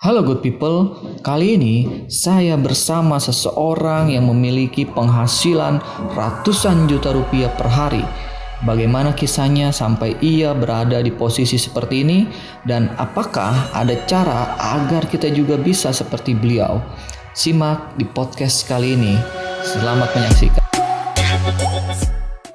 Halo good people, kali ini saya bersama seseorang yang memiliki penghasilan ratusan juta rupiah per hari. Bagaimana kisahnya sampai ia berada di posisi seperti ini dan apakah ada cara agar kita juga bisa seperti beliau? Simak di podcast kali ini. Selamat menyaksikan.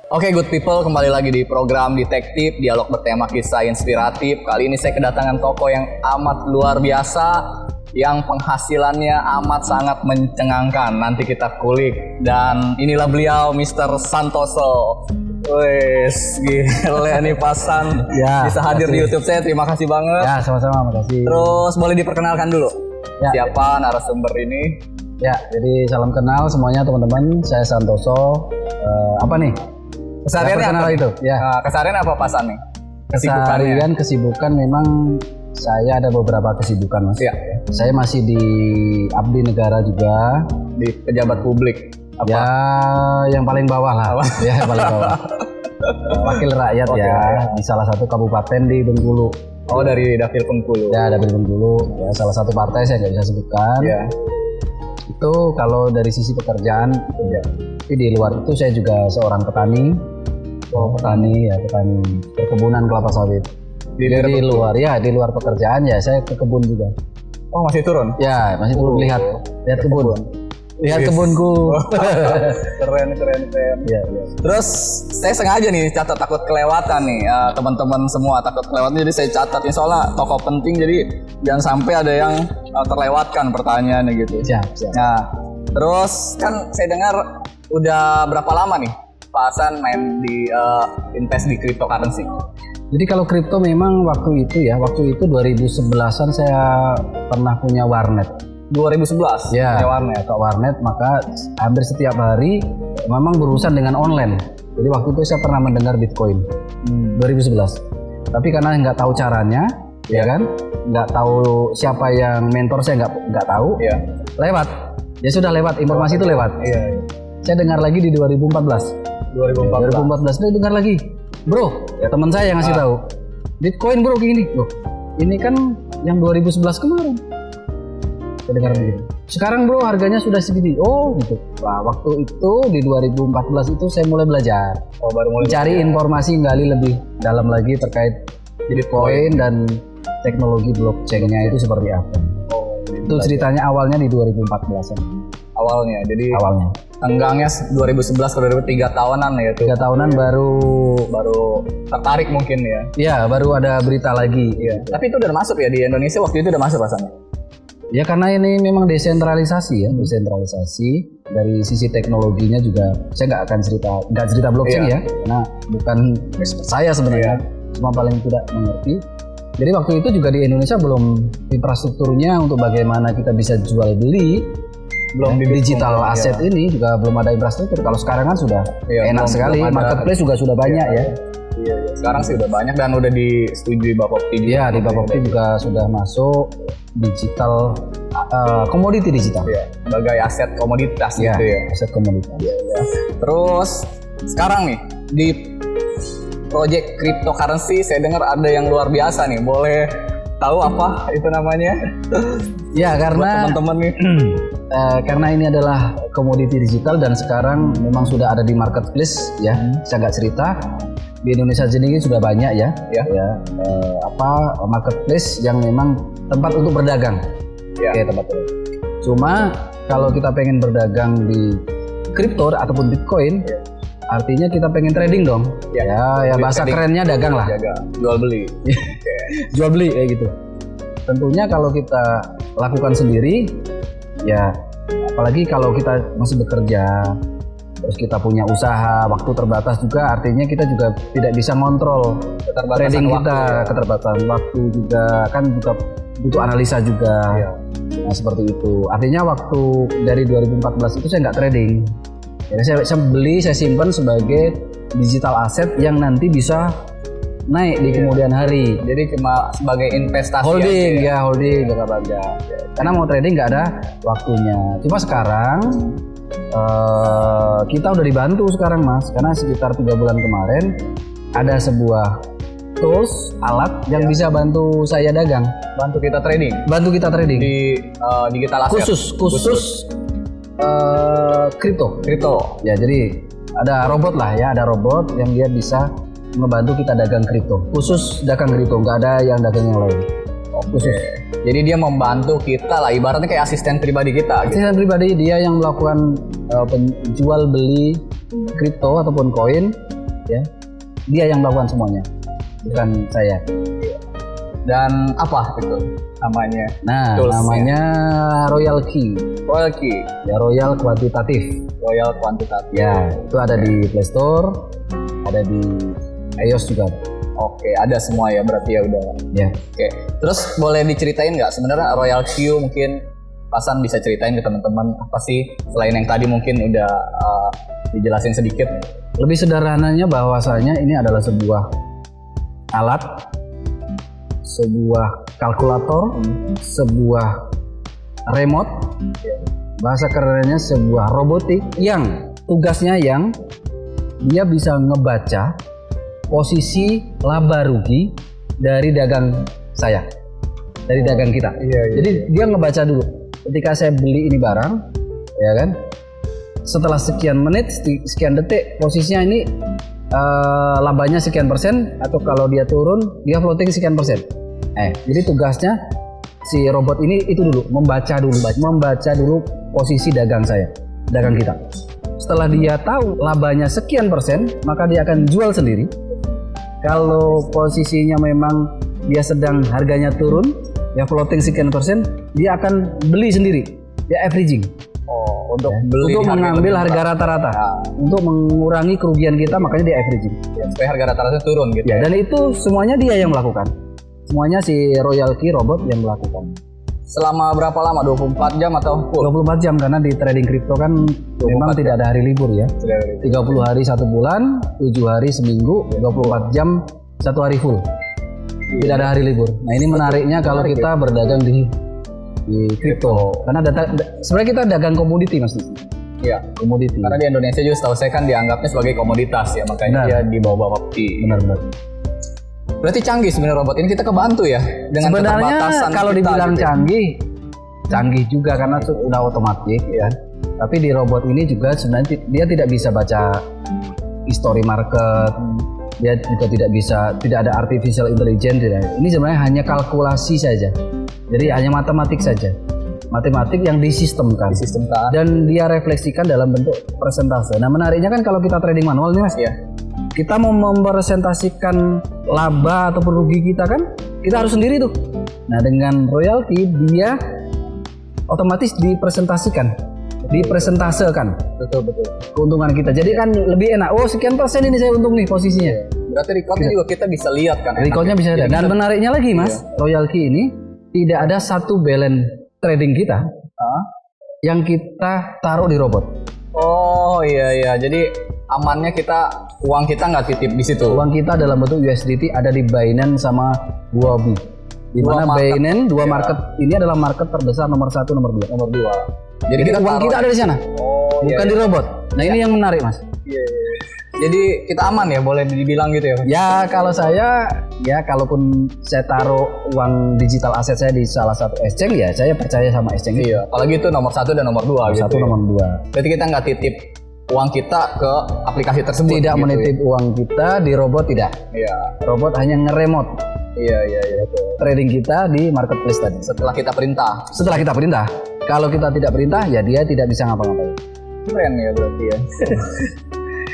Oke good people, kembali lagi di program Detektif, dialog bertema kisah inspiratif. Kali ini saya kedatangan tokoh yang amat luar biasa, yang penghasilannya amat sangat mencengangkan. Nanti kita kulik. Dan inilah beliau, Mr. Santoso. Wes, gila nih pasan Ya, bisa hadir di YouTube saya. Terima kasih banget. Ya, sama-sama, makasih. Terus boleh diperkenalkan dulu. Ya. Siapa narasumber ini? Ya, jadi salam kenal semuanya teman-teman. Saya Santoso. Apa nih? Kesehariannya Saya apa? perkenal itu. Ya. Keseharian apa pasan nih? Kesibukan memang saya ada beberapa kesibukan, Mas. Iya. Saya masih di abdi negara juga. Di pejabat publik. Apa? Ya, yang paling bawah lah. Ya, yang paling bawah. Wakil rakyat Wakil ya rakyat. di salah satu kabupaten di Bengkulu. Oh, dari Dapil Bengkulu. Ya, dari Bengkulu. Ya, salah satu partai saya nggak bisa sebutkan. Ya. Itu kalau dari sisi pekerjaan, ya. Tapi di luar itu saya juga seorang petani. Petani perkebunan kelapa sawit. Jadi di luar pekerjaan ya saya ke kebun juga. Oh, masih turun? Ya masih perlu lihat kebun. Lihat Yes. kebunku. Keren. Ya. Terus saya sengaja nih catat, takut kelewatan nih teman-teman semua takut kelewatan, jadi saya catat ini soalnya tokoh penting, jadi jangan sampai ada yang terlewatkan pertanyaannya gitu. Siap. Nah, terus kan saya dengar udah berapa lama nih Pak Hasan main di invest di cryptocurrency? Jadi kalau kripto memang waktu itu 2011-an saya pernah punya warnet. 2011? Ya, punya warnet, maka hampir setiap hari memang berurusan dengan online. Jadi waktu itu saya pernah mendengar Bitcoin 2011. Tapi karena nggak tahu caranya, ya kan, nggak tahu siapa yang mentor saya nggak tahu, Iya. lewat. Ya sudah lewat, informasi itu lewat. Iya. Saya dengar lagi di 2014. 2014 saya dengar lagi, bro, ya teman saya yang ngasih tahu, Bitcoin bro gini, loh, ini kan yang 2011 kemarin. Saya dengar begitu. Sekarang bro harganya sudah segini. Oh gitu. Nah, waktu itu di 2014 itu saya mulai belajar. Oh, baru mulai Cari informasi, gali lebih dalam lagi terkait Bitcoin dan teknologi blockchain-nya itu seperti apa. Oh, Itu ceritanya awalnya di 2014-an. awalnya. Jadi Awalnya. tenggangnya 2011 ke 2003 tahunan ya tuh. 3 tahunan Baru tertarik mungkin ya. Ya baru ada berita lagi. Iya. Tapi itu udah masuk ya di Indonesia waktu itu udah masuk rasanya. Ya karena ini memang desentralisasi ya, desentralisasi dari sisi teknologinya juga. Saya nggak cerita blockchain Iya. ya, karena bukan expert saya sebenarnya, cuma paling tidak mengerti. Jadi waktu itu juga di Indonesia belum infrastrukturnya untuk bagaimana kita bisa jual beli, belum digital aset ini juga belum ada infrastruktur. Kalau sekarang kan sudah enak sekali, marketplace juga sudah banyak ya. Iya. Sekarang sih udah banyak dan udah disetujui Bapepti juga. Iya, di Bapepti juga sudah masuk digital, komoditi digital. Iya, sebagai aset komoditas Ya, gitu ya. aset komoditas. Terus sekarang nih di project cryptocurrency saya dengar ada yang luar biasa nih. Boleh tahu apa itu namanya? Ya, Buat karena teman-teman nih. karena ini adalah komoditi digital dan sekarang memang sudah ada di marketplace ya. Saya nggak cerita. Di Indonesia sendiri sudah banyak ya. Marketplace yang memang tempat untuk berdagang. Ya. Oke, tempat berdagang. Cuma kalau kita pengen berdagang di kripto ataupun Bitcoin, artinya kita pengen trading dong. Ya bahasa trading. kerennya dagang lah. Jual beli. Jual beli kayak gitu. Tentunya kalau kita lakukan sendiri, ya apalagi kalau kita masih bekerja, terus kita punya usaha, waktu terbatas juga, artinya kita juga tidak bisa ngontrol trading kita, keterbatasan waktu juga, kan juga butuh analisa juga. Nah seperti itu. Artinya waktu dari 2014 itu saya nggak trading. Jadi saya beli, saya simpan sebagai digital asset yang nanti bisa naik di kemudian hari. Jadi cuma sebagai investasi Holding aja, holding jangka panjang. Karena mau trading nggak ada waktunya. Cuma sekarang kita udah dibantu sekarang Mas, karena sekitar 3 bulan kemarin ada sebuah tools, alat yang bisa bantu saya dagang, Bantu kita trading bantu kita trading. di digital asset. Khusus kripto. Kripto. Ya, jadi ada robot lah ya, ada robot yang dia bisa ngebantu kita dagang kripto. Khusus dagang kripto, nggak ada yang dagang yang lain. Khusus. Jadi dia membantu kita lah, ibaratnya kayak asisten pribadi kita. Gitu. Asisten pribadi dia yang melakukan penjual beli kripto ataupun koin, ya. Dia yang melakukan semuanya, bukan saya. Dan apa itu namanya? Nah, Toolsnya. namanya Royal Key. Royal Key, Ya, Royal Kuantitatif. Royal Quantitative. Ya, itu ada di Play Store, ada di iOS juga. Oke, ada semua ya berarti ya udah. Ya. Oke, terus boleh diceritain nggak sebenarnya Royal Q mungkin Pasan bisa ceritain ke teman-teman apa sih selain yang tadi mungkin udah dijelasin sedikit. Lebih sederhananya bahwasanya ini adalah sebuah alat, sebuah kalkulator, sebuah remote, bahasa kerennya sebuah robotik yang tugasnya yang dia bisa ngebaca posisi laba rugi dari dagang saya, dari dagang kita. Jadi dia ngebaca dulu. Ketika saya beli ini barang, ya kan? Setelah sekian menit, sekian detik, posisinya ini labanya sekian persen, atau kalau dia turun, dia floating sekian persen. Jadi tugasnya si robot ini itu dulu, membaca dulu posisi dagang saya, dagang kita. Setelah dia tahu labanya sekian persen, maka dia akan jual sendiri. Kalau posisinya memang dia sedang harganya turun, ya floating sekian persen, dia akan beli sendiri, dia averaging. Untuk beli Untuk mengambil harga rata-rata, untuk mengurangi kerugian kita, makanya dia averaging. supaya harga rata-rata turun gitu. Ya, dan itu semuanya dia yang melakukan. Semuanya si Royal Key robot yang melakukan. Selama berapa lama? 24 jam atau full? 24 jam karena di trading kripto kan memang tidak ada hari libur ya. 30 hari 1 bulan, 7 hari seminggu, 24 jam 1 hari full. Tidak ada hari libur. Nah, ini menariknya kalau kita berdagang di kripto. Karena sebenarnya kita dagang komoditi Mas. Iya. Komoditi. Karena di Indonesia juga setahu saya kan dianggapnya sebagai komoditas ya, makanya Benar. dia di bawah fee. Benar-benar. Berarti canggih sebenarnya robot ini, kita kebantu ya dengan Sebenarnya keterbatasan kalau kita, dibilang gitu. canggih juga karena sudah otomatis ya. Tapi di robot ini juga sebenarnya dia tidak bisa baca history market, dia juga tidak ada artificial intelligence. Ini sebenarnya hanya kalkulasi saja. Jadi hanya matematik saja. Matematik yang disistemkan. Dan dia refleksikan dalam bentuk persentase. Nah, menariknya kan kalau kita trading manual nih Mas. Iya. Kita mau mempresentasikan laba ataupun rugi kita kan, kita harus sendiri tuh. Nah, dengan royalty dia otomatis dipresentasekan Betul. keuntungan kita. Jadi kan lebih enak. Oh, sekian persen ini saya untung nih posisinya. Berarti recordnya juga kita bisa lihat kan. Recordnya bisa ada. Dan menariknya lagi Mas, royalty ini tidak ada satu balance trading kita yang kita taruh di robot. Oh iya, jadi amannya uang kita nggak titip di situ. Uang kita dalam bentuk USDT ada di Binance sama Huobi. Di mana Binance market ini adalah market terbesar nomor 1, nomor 2. Jadi kita uang kita ada di sana. Bukan di robot. Nah, ini yang menarik Mas. Iya. Jadi kita aman ya, boleh dibilang gitu ya. Ya kalau saya, ya kalaupun saya taruh uang digital aset saya di salah satu exchange, ya saya percaya sama exchange. Iya, apalagi itu nomor 1 dan nomor 2 gitu. 1, nomor 2. Berarti kita nggak titip uang kita ke aplikasi tersebut. Tidak gitu menitip ya. uang kita di robot, tidak. Iya. Robot hanya ngeremote Iya. trading kita di marketplace tadi. Setelah kita perintah. Setelah kita perintah. Kalau kita tidak perintah, ya dia tidak bisa ngapa-ngapain. Keren ya berarti ya.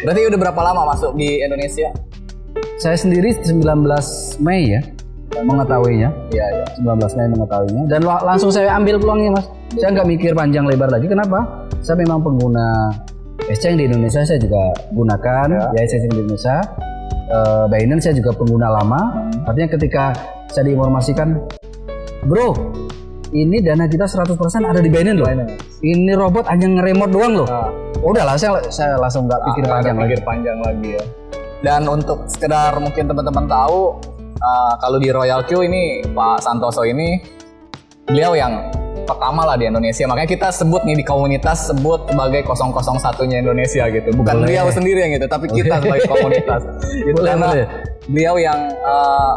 Berarti udah berapa lama masuk di Indonesia? Saya sendiri 19 Mei ya mengetahuinya. Iya. 19 Mei mengetahuinya. Dan langsung saya ambil peluangnya Mas. Saya nggak mikir panjang lebar lagi. Kenapa? Saya memang pengguna exchange di Indonesia, saya juga gunakan ya exchange di Indonesia. Binance saya juga pengguna lama. Artinya ketika saya diinformasikan, bro, ini dana kita 100% ada di Binance loh. Ini robot hanya ngeremote doang loh. Udahlah, saya langsung nggak pikir panjang lagi ya. Dan untuk sekedar mungkin teman-teman tahu, kalau di Royal Q ini Pak Santoso ini, beliau yang pertama lah di Indonesia. Makanya kita sebut nih di komunitas sebut sebagai 001-nya Indonesia gitu. Bukan Boleh. beliau sendiri yang gitu, tapi kita sebagai komunitas. Gitu, Boleh, karena boleh. beliau yang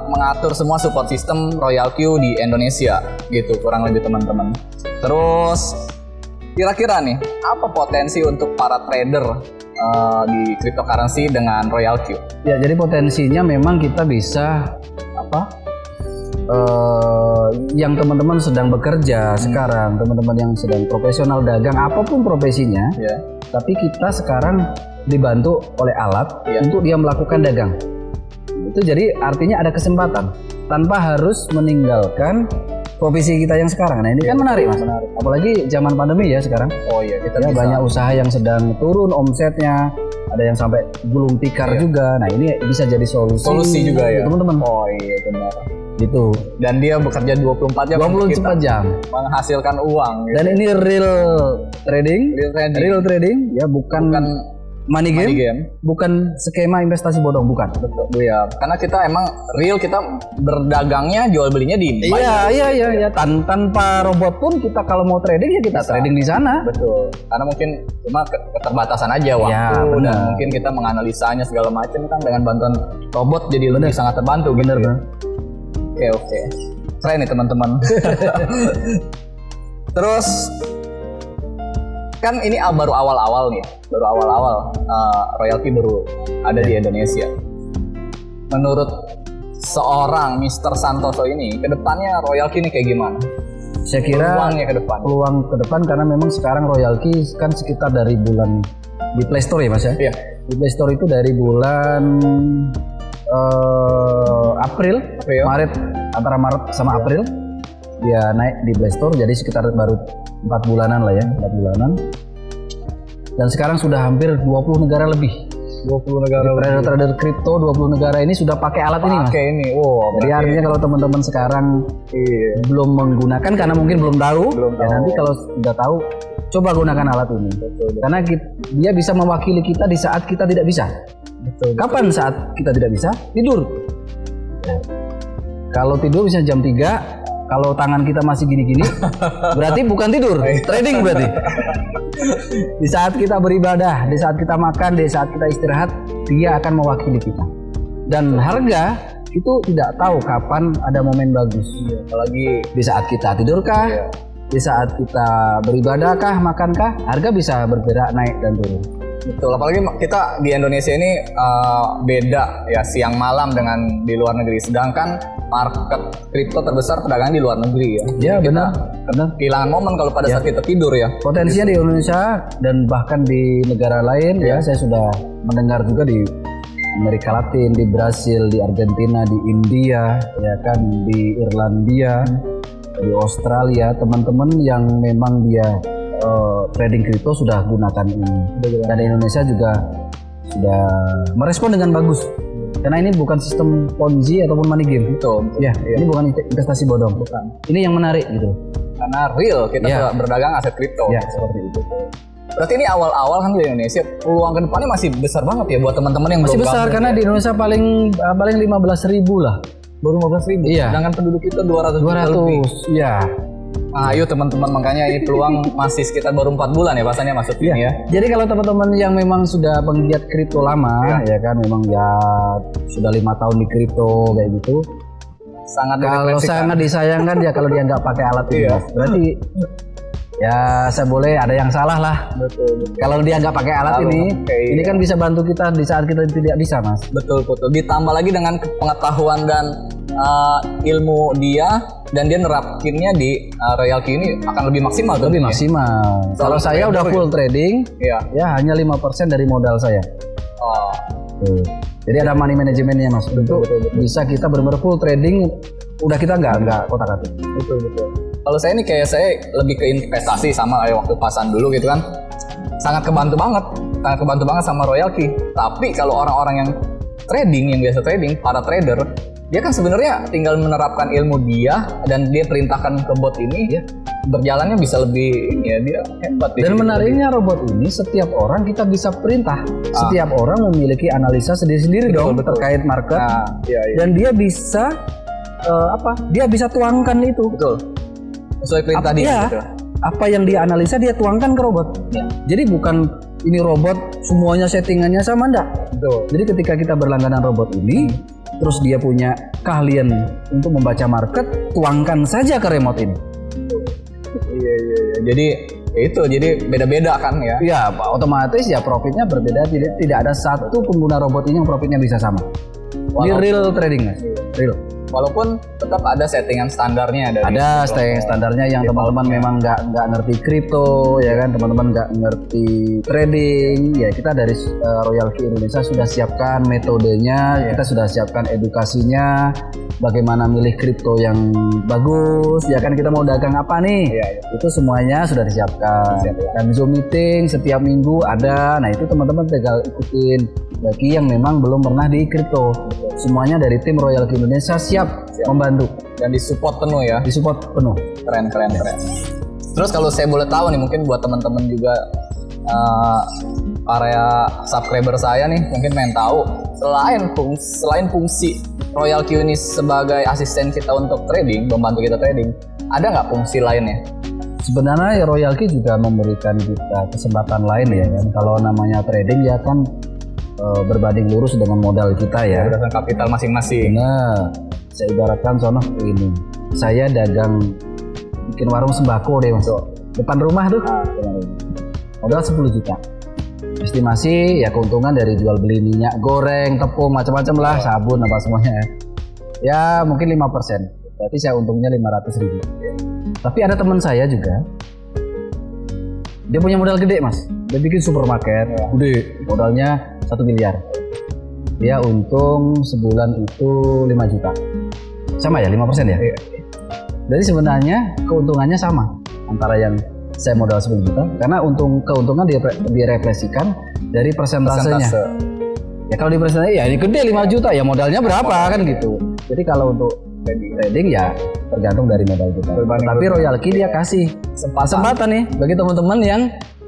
mengatur semua support system Royal Q di Indonesia gitu, kurang lebih teman-teman. Terus kira-kira nih apa potensi untuk para trader di cryptocurrency dengan Royal Q? Ya, jadi potensinya memang kita bisa yang teman-teman sedang bekerja sekarang, teman-teman yang sedang profesional dagang apapun profesinya, Ya. tapi kita sekarang dibantu oleh alat Ya. untuk dia melakukan dagang. Itu jadi artinya ada kesempatan tanpa harus meninggalkan profesi kita yang sekarang. Nah, ini kan menarik, Mas. Apalagi zaman pandemi ya sekarang. Oh iya, kita Ya, bisa. banyak usaha yang sedang turun omsetnya, ada yang sampai gulung tikar Iya. juga. Nah, ini bisa jadi solusi Juga ya. teman-teman. Oh iya benar. Gitu. Dan dia bekerja 24 jam untuk kita 24 jam. menghasilkan uang gitu. Dan ini real trading, Real trading. real trading ya, bukan money game, money game. bukan skema investasi bodong, bukan. Betul ya. Karena kita emang real, kita berdagangnya jual belinya di Iya. Tanpa robot pun kita kalau mau trading ya kita Bisa. trading di sana. Betul. Karena mungkin cuma keterbatasan aja waktu Ya, dan benar. mungkin kita menganalisanya segala macam kan dengan bantuan robot jadi lebih sangat terbantu gitu. Bener, ya. bener. Oke. Keren nih teman-teman. Terus kan ini baru awal-awal nih, baru awal-awal royalty baru ada di Indonesia. Menurut seorang Mr. Santoso ini, kedepannya royalty ini kayak gimana? Saya kira Peluangnya ke depan. peluang ke depan karena memang sekarang royalty kan sekitar dari bulan di Play Store ya, Mas ya. Iya. Di Play Store itu dari bulan April, Maret, antara Maret sama April dia naik di Play Store, jadi sekitar baru 4 bulanan lah ya, 4 bulanan. Dan sekarang sudah hampir 20 negara lebih. 20 negara Trader-trader kripto 20 negara ini sudah pakai alat ini, Mas. pakai ini. Wow, Jadi artinya kalau teman-teman sekarang belum menggunakan karena mungkin belum tahu, ya nanti kalau sudah tahu coba gunakan alat ini. Karena dia bisa mewakili kita di saat kita tidak bisa. Kapan saat kita tidak bisa? Tidur. Kalau tidur bisa jam 3, kalau tangan kita masih gini-gini, berarti bukan tidur, trading berarti. Di saat kita beribadah, di saat kita makan, di saat kita istirahat, dia akan mewakili kita. Dan harga itu tidak tahu kapan ada momen bagus. Apalagi di saat kita tidurkah, di saat kita beribadahkah, makankah, harga bisa bergerak naik dan turun. Betul, apalagi kita di Indonesia ini beda ya siang malam dengan di luar negeri. Sedangkan market kripto terbesar pedagang di luar negeri ya. Ya, Kita benar. kehilangan momen kalau pada saat kita tidur ya. Potensinya di Indonesia dan bahkan di negara lain ya, saya sudah mendengar juga di Amerika Latin, di Brasil, di Argentina, di India, ya kan, di Irlandia, di Australia, teman-teman yang memang dia trading kripto sudah gunakan ini. Dan Indonesia juga sudah merespon dengan bagus. Karena ini bukan sistem Ponzi ataupun money game. Betul. Ya, ini bukan investasi bodong. Bukan. Ini yang menarik gitu. Karena real kita sudah berdagang aset kripto. Ya, seperti itu. Berarti ini awal-awal kan di Indonesia, peluang ke depannya masih besar banget ya buat teman-teman yang Masih belum besar gabung karena ya. di Indonesia paling 15.000 lah. Baru 15.000. Iya. Sedangkan penduduk kita 200 juta lebih. 200. Ya. Nah, ayo teman-teman, makanya ini peluang masih sekitar baru 4 bulan ya bahasanya masuk ini ya. Jadi kalau teman-teman yang memang sudah penggiat kripto lama, ya kan, memang ya sudah 5 tahun di kripto kayak gitu. Sangat Kalau direfleksikan. sangat disayangkan ya kalau dia nggak pakai alat ini. Iya. Mas. Berarti ya saya boleh ada yang salah lah. Betul. Kalau dia nggak pakai alat Kalau ini, pakai, ini kan bisa bantu kita di saat kita tidak bisa, Mas. Betul. Ditambah lagi dengan pengetahuan dan ilmu dia dan dia nerapkinnya di Royal Q ini akan lebih maksimal. Lebih tentunya. maksimal. Kalau saya udah full trading, Iya. ya hanya 5% dari modal saya. Oh, Tuh. Jadi ada money manajemennya, Mas. Untuk bisa kita benar-benar full trading, udah kita nggak kotak-atik. betul. Kalau saya ini kayak saya lebih ke investasi sama kayak waktu pasan dulu gitu kan. Sangat kebantu banget sama Royal Q. Tapi kalau orang-orang yang trading, yang biasa trading, para trader, dia kan sebenarnya tinggal menerapkan ilmu dia dan dia perintahkan ke bot ini, berjalannya bisa lebih ini ya, dia hebat. Dan menariknya robot ini setiap orang kita bisa perintah. Setiap orang memiliki analisa sendiri-sendiri dong terkait market. Nah, iya. Dan dia bisa dia bisa tuangkan itu. Betul. Sesuai perintah dia Iya. gitu. Apa yang dia analisa dia tuangkan ke robot. Jadi bukan ini robot semuanya settingannya sama, enggak. Betul. Jadi ketika kita berlangganan robot ini, terus dia punya keahlian untuk membaca market, tuangkan saja ke remote ini. Iya. Jadi ya itu, jadi beda-beda kan ya. Ya, otomatis ya profitnya berbeda. Tidak ada satu pengguna robot ini yang profitnya bisa sama. Ini real trading, Mas. Real. Walaupun tetap ada settingan standarnya dari Ada standarnya yang teman-teman memang nggak ngerti kripto, ya kan, teman-teman nggak ngerti trading, ya kita dari Royal Key Indonesia sudah siapkan metodenya, kita sudah siapkan edukasinya, bagaimana milih kripto yang bagus, ya kan, kita mau dagang apa nih, itu semuanya sudah disiapkan. Dan Zoom meeting setiap minggu ada, nah itu teman-teman tinggal ikutin. Bagi yang memang belum pernah di kripto, semuanya dari tim Royal Key Indonesia siap membantu dan disupport penuh ya. Disupport penuh. Keren. Terus kalau saya boleh tahu nih, mungkin buat teman-teman juga area subscriber saya nih mungkin pengen tahu, selain fungsi Royal Key ini sebagai asisten kita untuk trading, membantu kita trading, ada nggak fungsi lainnya? Sebenarnya Royal Key juga memberikan kita kesempatan lain ya kan. Kalau namanya trading ya kan berbanding lurus dengan modal kita ya. Berdasarkan kapital masing-masing. Nah, saya ibaratkan contoh ini. Saya dagang bikin warung sembako deh Mas. Depan rumah tuh. Modal 10 juta. Estimasi ya keuntungan dari jual beli minyak goreng, tepung, macam-macam lah, sabun apa semuanya. Ya mungkin 5%. Berarti saya untungnya 500.000. Tapi ada teman saya juga. Dia punya modal gede Mas. Dia bikin supermarket, gede, modalnya 1 miliar. Dia untung sebulan itu 5 juta. Sama ya, 5% ya? Jadi sebenarnya keuntungannya sama antara yang saya modal 10 juta, karena keuntungan direfleksikan dari persentasenya. Ya kalau di persentase ya ini gede 5 juta, ya modalnya berapa kan gitu. Jadi kalau untuk trading ya tergantung dari modal kita. Tapi Royal Key dia kasih kesempatan nih bagi teman-teman yang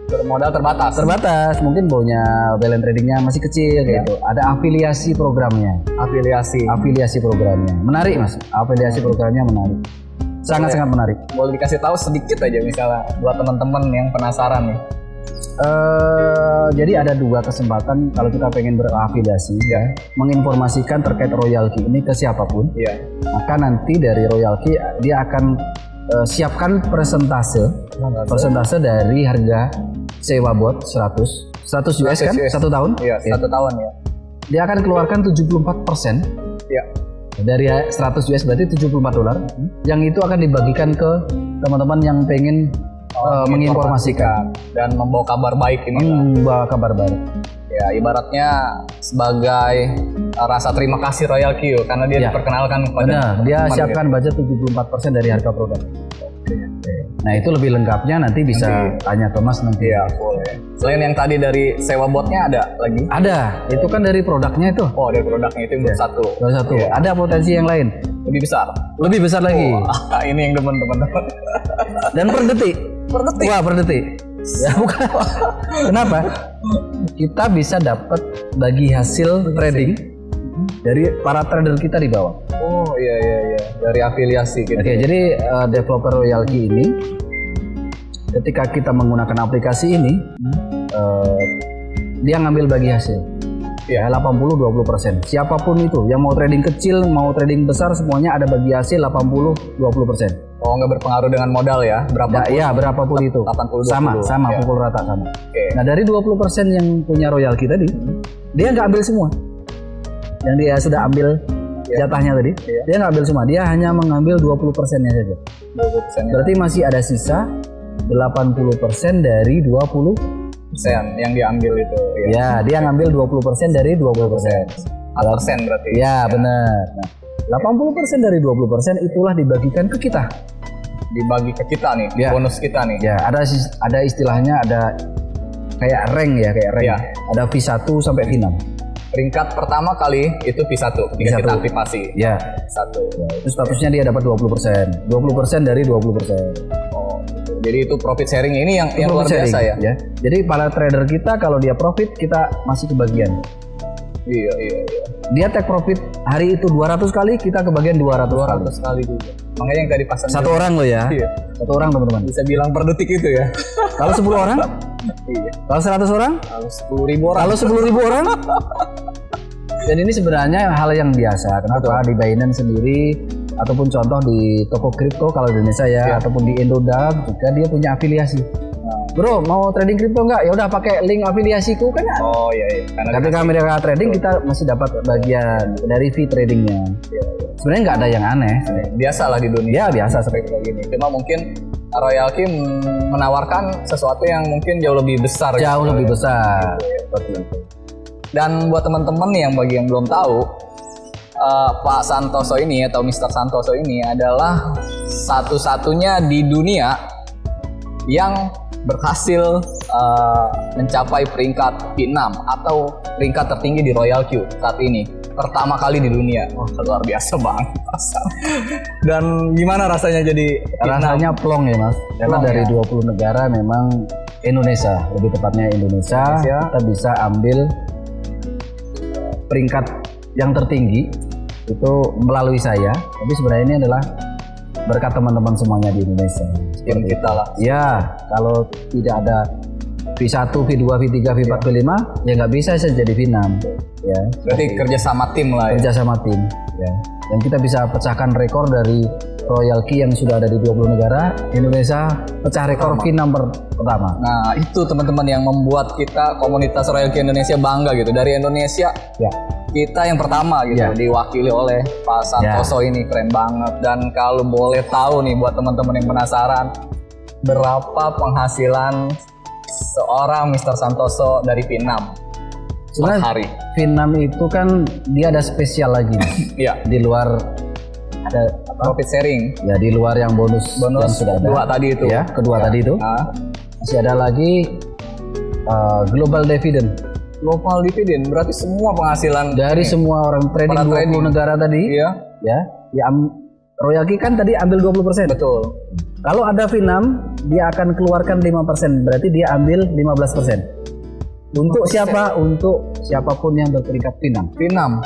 bermodal terbatas, mungkin punya balance tradingnya masih kecil gitu. Ada afiliasi programnya. Afiliasi programnya menarik Mas. Afiliasi programnya menarik. Sangat menarik. Boleh dikasih tahu sedikit aja misalnya buat teman-teman yang penasaran nih. Jadi ada 2 kesempatan kalau kita pengen berafiliasi ya, menginformasikan terkait Royal Key ini ke siapapun. Maka nanti dari Royal Key dia akan siapkan persentase dari harga sewa bot 100 US kan, 1 tahun. Iya, 1 tahun ya. Dia akan keluarkan 74%. Iya. Dari 100 US berarti $74. Yang itu akan dibagikan ke teman-teman yang pengen menginformasikan dan membawa kabar baik ini. Membawa kabar baik. Ya, ibaratnya sebagai rasa terima kasih Royal Key karena dia diperkenalkan kepada. Benar, dia siapkan budget 74% dari harga produk. Nah itu lebih lengkapnya nanti bisa tanya ke Mas nanti. Iya, boleh. Selain yang tadi dari sewa botnya ada lagi? Ada, itu kan dari produknya itu. Oh, dari produknya itu baru satu. Baru satu. Ada potensi yang lain. Lebih besar. Lebih besar lagi. Ini yang teman-teman. Dan per detik. Wah, per detik. Ya bukan. Kenapa? Kita bisa dapat bagi hasil trading dari para trader kita di bawah. Oh iya. Dari afiliasi gitu. Oke, jadi developer Royal Key ini ketika kita menggunakan aplikasi ini dia ngambil bagi hasil. Ya 80-20%. Siapapun itu yang mau trading kecil, mau trading besar, semuanya ada bagi hasil 80-20%. Oh, nggak berpengaruh dengan modal ya? Berapapun itu. 80-20. Sama, pukul rata sama. Nah, dari 20% yang punya Royal Key tadi, dia nggak ambil semua. Yang dia sudah ambil jatahnya tadi, dia nggak ambil semua. Dia hanya mengambil 20%-nya saja. 20%. Berarti masih ada sisa 80% dari 20% yang diambil itu. Ya, dia ngambil 20% dari 20%. 4% berarti. Ya, benar. Nah, 80% dari 20% itulah dibagikan ke kita. Dibagi ke kita nih, bonus kita nih. Ya, ada istilahnya, ada kayak rank ya, kayak rank. Ada V1 sampai V6. Peringkat pertama kali itu P1 ketika kita aktifasi. Ya. 1. Ya, itu statusnya dia dapat 20%. 20% dari 20%. Oh, gitu. Jadi itu profit sharing ini yang luar biasa ya. Jadi para trader kita kalau dia profit, kita masih kebagian. Iya. Dia take profit hari itu 200 kali, kita kebagian 200 kali juga. Makanya yang tadi pasan satu orang loh ya. Iya. Satu orang teman-teman. Bisa bilang per detik itu ya. Kalau 10 orang? Iya. Kalau 100 orang? Kalau 10.000 orang. Kalau 10.000 orang? Dan ini sebenarnya hal yang biasa. Kenapa? Di Binance sendiri ataupun contoh di toko kripto kalau di Indonesia ya, ataupun di Indodax juga dia punya afiliasi. Bro, mau trading kripto nggak? Ya udah pakai link afiliasiku kan? Oh iya. Karena ketika mereka trading kita masih dapat bagian dari fee tradingnya. Sebenarnya nggak ada yang aneh. biasa lah di dunia. Ya biasa seperti kayak gini. Cuma mungkin Royal Key menawarkan sesuatu yang mungkin jauh lebih besar. Jauh gitu. lebih besar. Dan buat teman-teman yang bagi yang belum tahu, Pak Santoso ini atau Mr. Santoso ini adalah satu-satunya di dunia yang berhasil mencapai peringkat P6 atau peringkat tertinggi di Royal Q saat ini. Pertama kali di dunia. Luar biasa banget. Dan gimana rasanya jadi P6? Rasanya plong ya Mas. Karena dari 20 negara memang Indonesia, lebih tepatnya Indonesia. Kita bisa ambil peringkat yang tertinggi itu melalui saya. Tapi sebenarnya ini adalah berkat teman-teman semuanya di Indonesia. Tim kita lah. Ya, kalau tidak ada V1, V2, V3, V4, V5 ya nggak bisa saya jadi V6 ya. Berarti kerja sama tim lah ya. Kerja sama tim ya. Dan kita bisa pecahkan rekor dari Royal Key yang sudah ada di 20 negara. Indonesia pecah rekor V6 pertama. Nah itu teman-teman yang membuat kita komunitas Royal Key Indonesia bangga gitu. Dari Indonesia ya. Kita yang pertama gitu diwakili oleh Pak Santoso ini, keren banget. Dan kalau boleh tahu nih buat teman-teman yang penasaran, berapa penghasilan seorang Mr. Santoso dari P6 per hari? P6 itu kan dia ada spesial lagi. Iya. Di luar ada profit sharing. Ya di luar yang bonus yang sudah ada. Kedua tadi itu. Ya, kedua tadi itu. Masih ada lagi global dividend. Global dividend berarti semua penghasilan dari semua orang trading 20 negara tadi. Iya. Ya Royal Key kan tadi ambil 20%. Betul. Kalau ada V6 dia akan keluarkan 5%, berarti dia ambil 15%. Untuk siapa? Untuk siapapun yang berperingkat V6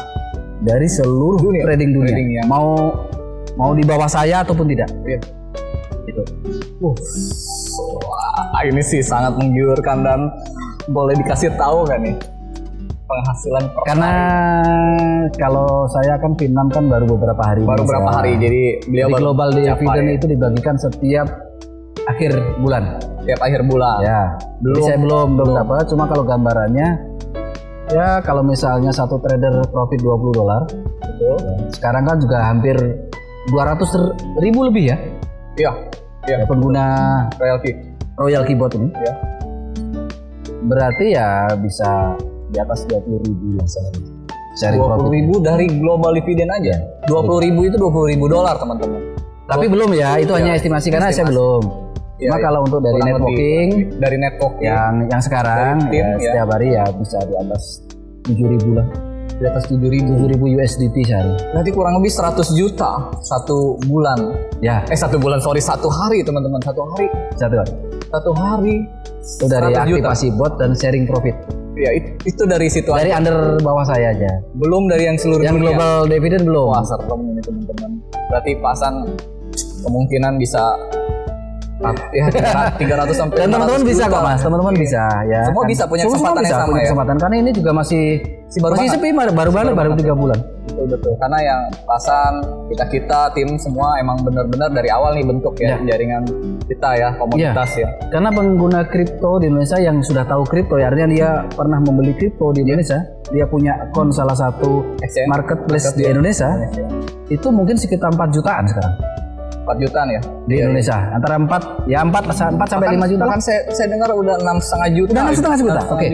dari seluruh trading dunia. Mau di bawah saya ataupun tidak. Iya. Itu. Wah, ini sih sangat menggiurkan. Dan boleh dikasih tahu kan nih penghasilan per karena hari? Kalau saya kan P6 kan baru beberapa hari. Jadi beliau di global dividend itu dibagikan setiap akhir bulan. Setiap akhir bulan. Ya. Saya belum dapat. Cuma kalau gambarannya ya kalau misalnya satu trader profit $20. Betul. Ya, sekarang kan juga hampir 200.000 lebih ya. Iya. Ya, pengguna Royal Key bot ini. Ya. Berarti ya bisa di atas 20.000 lah sehari. 20.000 dari global dividend aja. 20.000 itu $20.000 teman-teman. Tapi belum ya, itu hanya estimasi karena saya belum. Cuma kalau untuk dari networking yang sekarang setiap hari ya bisa di atas 7.000 lah. Di atas 7.000 USDT sehari. Berarti kurang lebih 100 juta satu bulan. Ya. Satu hari teman-teman. Satu hari. Itu dari aktivasi bot dan sharing profit. Ya itu dari situ dari aja. Under bawah saya aja. Belum dari yang seluruh yang dunia. Global dividend belum. Wah serem ini teman-teman. Berarti pasan kemungkinan bisa ya 300 sampai. Dan teman-teman bisa kok Mas, teman-teman bisa ya. Semua bisa punya kesempatan yang sama ya. Kesempatan karena ini juga masih sepi, baru 3 bulan. Betul. Karena yang pasan kita tim semua emang benar-benar dari awal nih bentuk ya jaringan kita ya, komunitas ya. Karena pengguna kripto di Indonesia yang sudah tahu kripto ya, artinya dia pernah membeli kripto di Indonesia, dia punya akun salah satu marketplace di Indonesia, itu mungkin sekitar 4 jutaan sekarang. 4 jutaan ya di Indonesia, antara 4 sampai 5 juta. Bahkan saya dengar udah 6,5 juta. Udah 6,5 juta. Oke.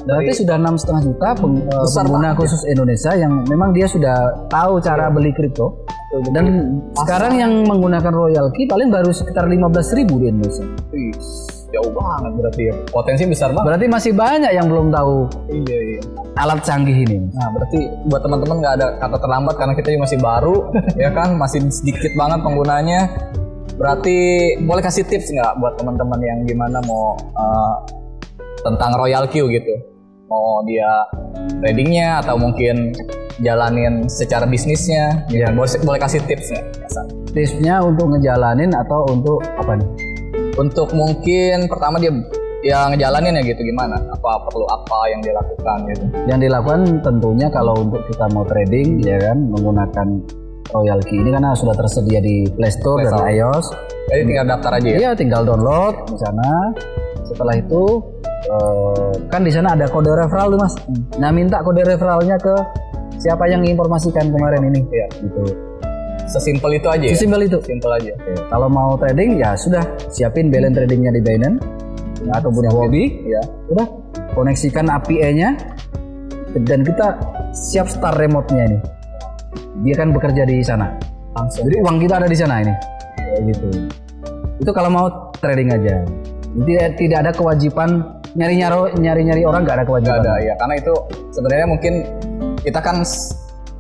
Berarti sudah 6,5 juta pengguna khusus Indonesia yang memang dia sudah tahu cara beli kripto. Dan sekarang yang menggunakan Royal Key paling baru sekitar 15.000 di Indonesia. Jauh banget berarti ya. Potensi besar banget. Berarti masih banyak yang belum tahu. Iya. Alat canggih ini. Nah, berarti buat teman-teman nggak ada kata terlambat karena kita juga masih baru, ya kan, masih sedikit banget penggunanya. Berarti boleh kasih tips nggak buat teman-teman yang gimana mau tentang Royal Q gitu? mau dia tradingnya atau mungkin jalanin secara bisnisnya. Gitu. Iya. Boleh kasih tips nggak? Hasan? Tipsnya untuk ngejalanin atau untuk apa nih? Untuk mungkin pertama dia ya ngejalanin ya gitu, gimana? Apa perlu apa yang dia lakukan gitu? Yang dilakukan tentunya kalau untuk kita mau trading ya kan menggunakan Royal Key ini karena sudah tersedia di Play Store dan iOS. Jadi tinggal daftar aja ya. Iya, tinggal download di sana. Setelah itu kan di sana ada kode referral tuh Mas. Nah, minta kode referralnya ke siapa yang informasikan kemarin ini. Iya. Gitu. Sesimpel itu aja ya. Sesimpel itu. Simpel aja. Kalau mau trading ya sudah siapin balance tradingnya di Binance ataupun Huobi. Iya. Udah koneksikan API-nya dan kita siap start remote-nya ini. Dia kan bekerja di sana. Langsung. Jadi uang kita ada di sana ini. Kayak gitu. Itu kalau mau trading aja. Tidak ada kewajiban nyari orang, nggak ada kewajiban. Nggak ada ya, karena itu sebenarnya mungkin kita kan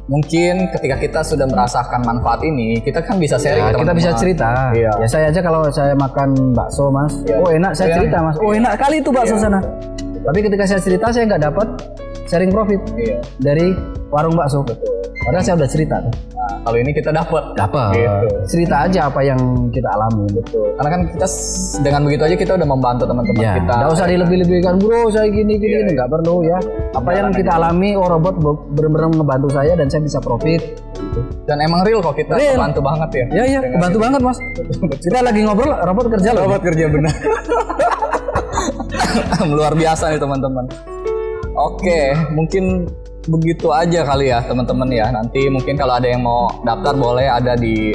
mungkin ketika kita sudah merasakan manfaat ini, kita kan bisa sharing. Ya, ke kita teman-teman. bisa cerita. Iya. Ya saya aja kalau saya makan bakso Mas, Iya. oh enak saya Iya. cerita Mas, oh enak kali itu bakso Iya. sana. Tapi ketika saya cerita saya nggak dapat sharing profit Iya. dari warung bakso. Padahal saya udah cerita. Nah, kalau ini kita dapat. Dapat. Gitu. Cerita aja apa yang kita alami. Betul. Karena kan kita dengan begitu aja kita udah membantu teman-teman Ya, kita. nggak usah dilebih-lebihkan, bro. Saya gini, Iya. nggak perlu ya. Apa yang kita alami, oh robot benar-benar ngebantu saya dan saya bisa profit. Dan emang real kok kita Real. membantu banget ya. Ya, iya, Dengan kebantu ini. banget Mas. Kita lagi ngobrol, robot kerja loh. Robot kerja benar. Luar biasa nih teman-teman. Oke, mungkin begitu aja kali ya teman-teman ya. Nanti mungkin kalau ada yang mau daftar boleh ada di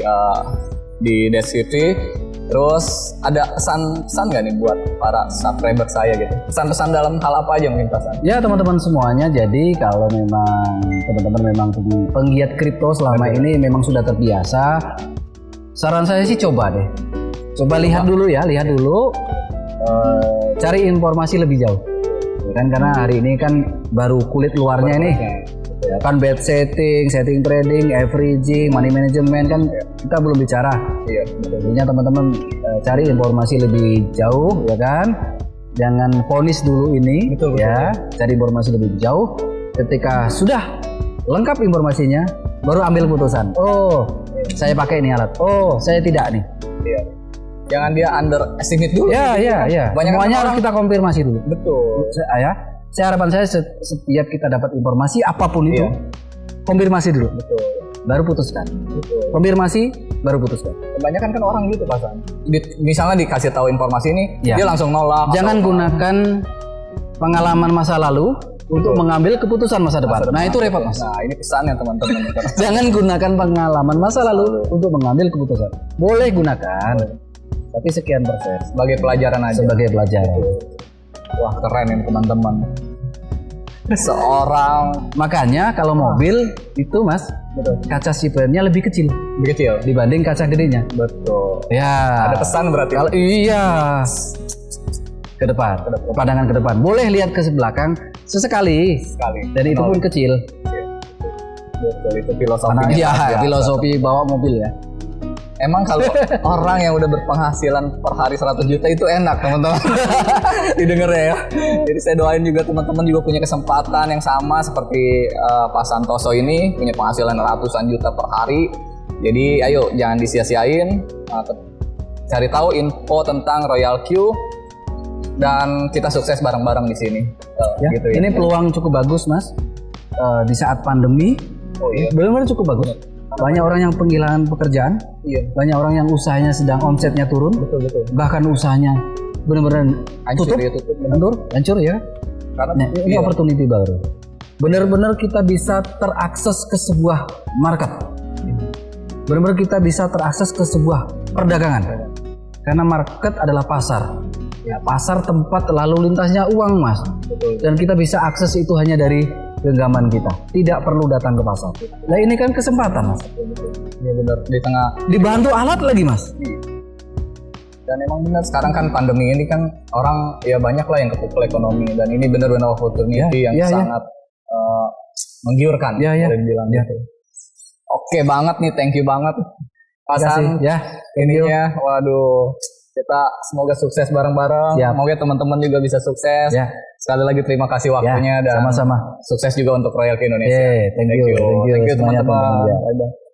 deskripsi. Terus ada pesan-pesan nggak nih buat para subscriber saya gitu? Pesan-pesan dalam hal apa aja mungkin pesan? Ya teman-teman semuanya, jadi kalau memang teman-teman memang penggiat kripto selama ini memang sudah terbiasa, saran saya sih coba deh. Coba lihat dulu ya, cari informasi lebih jauh. Ya kan, karena hari ini kan baru kulit luarnya ini. Ya kan bad setting trading, averaging, money management kan kita belum bicara. Iya. Tentunya teman-teman cari informasi lebih jauh ya kan. Jangan vonis dulu ini. Betul, ya. Cari informasi lebih jauh. Ketika sudah lengkap informasinya, baru ambil putusan. Oh, saya pakai ini alat. Oh, saya tidak nih. Iya. Jangan dia underestimate dulu. Ya. Banyak Semuanya orang- harus kita konfirmasi dulu. Betul. Saya harapan saya setiap kita dapat informasi apapun itu, Iya. konfirmasi dulu. Betul. Baru putuskan. Betul. Konfirmasi, baru putuskan. Kebanyakan kan orang gitu pasan. Misalnya dikasih tahu informasi ini, Ya. dia langsung nolak. Jangan atau- gunakan pengalaman masa lalu untuk mengambil keputusan masa depan. Nah itu repot Mas. Nah ini pesannya teman-teman. Jangan gunakan pengalaman masa lalu untuk mengambil keputusan. Boleh gunakan, tapi sekian persen Sebagai pelajaran aja. sebagai pelajaran. Wah keren ini teman-teman. Seorang Makanya kalau mobil itu Mas, kaca sipirnya lebih kecil kecil. dibanding kaca gedenya. Betul. Ya. Ada pesan berarti. Kalau iya ke depan, pandangan ke depan. Boleh lihat ke belakang sesekali, sekali. dan itu pun kecil. Betul, itu Karena filosofinya. iya luar biasa. filosofi bawa mobil ya. Emang kalau orang yang udah berpenghasilan per hari 100 juta itu enak teman-teman. Didengar ya. Jadi saya doain juga teman-teman juga punya kesempatan yang sama seperti Pak Santoso ini punya penghasilan ratusan juta per hari. Jadi ayo jangan disia-siain. Cari tahu info tentang Royal Q dan kita sukses bareng-bareng di sini. Ya, Gitu ya. ini peluang cukup bagus Mas. Di saat pandemi, Oh iya. benar-benar cukup bagus. Banyak orang yang penghilangan pekerjaan, Iya. banyak orang yang usahanya sedang omsetnya turun, Betul. bahkan usahanya benar-benar Hancur tutup, ya, tutup. hancur ya. Karena Nah, ini iya. opportunity baru. Benar-benar kita bisa terakses ke sebuah market. Benar-benar kita bisa terakses ke sebuah perdagangan. Karena market adalah pasar. Ya, pasar tempat lalu lintasnya uang, Mas. Betul. Dan kita bisa akses itu hanya dari genggaman kita. Tidak perlu datang ke pasar. Nah, ini kan kesempatan, Mas. Iya benar di tengah. Dibantu alat lagi, Mas. Dan emang benar sekarang kan pandemi ini kan orang ya banyak lah yang kepukul ekonomi dan ini benar-benar opportunity yang ya. sangat menggiurkan. Ya. boleh dibilang Ya. gitu. Oke banget nih, thank you banget. Pasan Ya, ininya, waduh, kita semoga sukses bareng-bareng. Siap. Semoga teman-teman juga bisa sukses. ya. Sekali lagi terima kasih waktunya dan sama-sama. sukses juga untuk Royal ke Indonesia. Thank you Thank you semuanya, teman-teman. teman-teman. Bye-bye.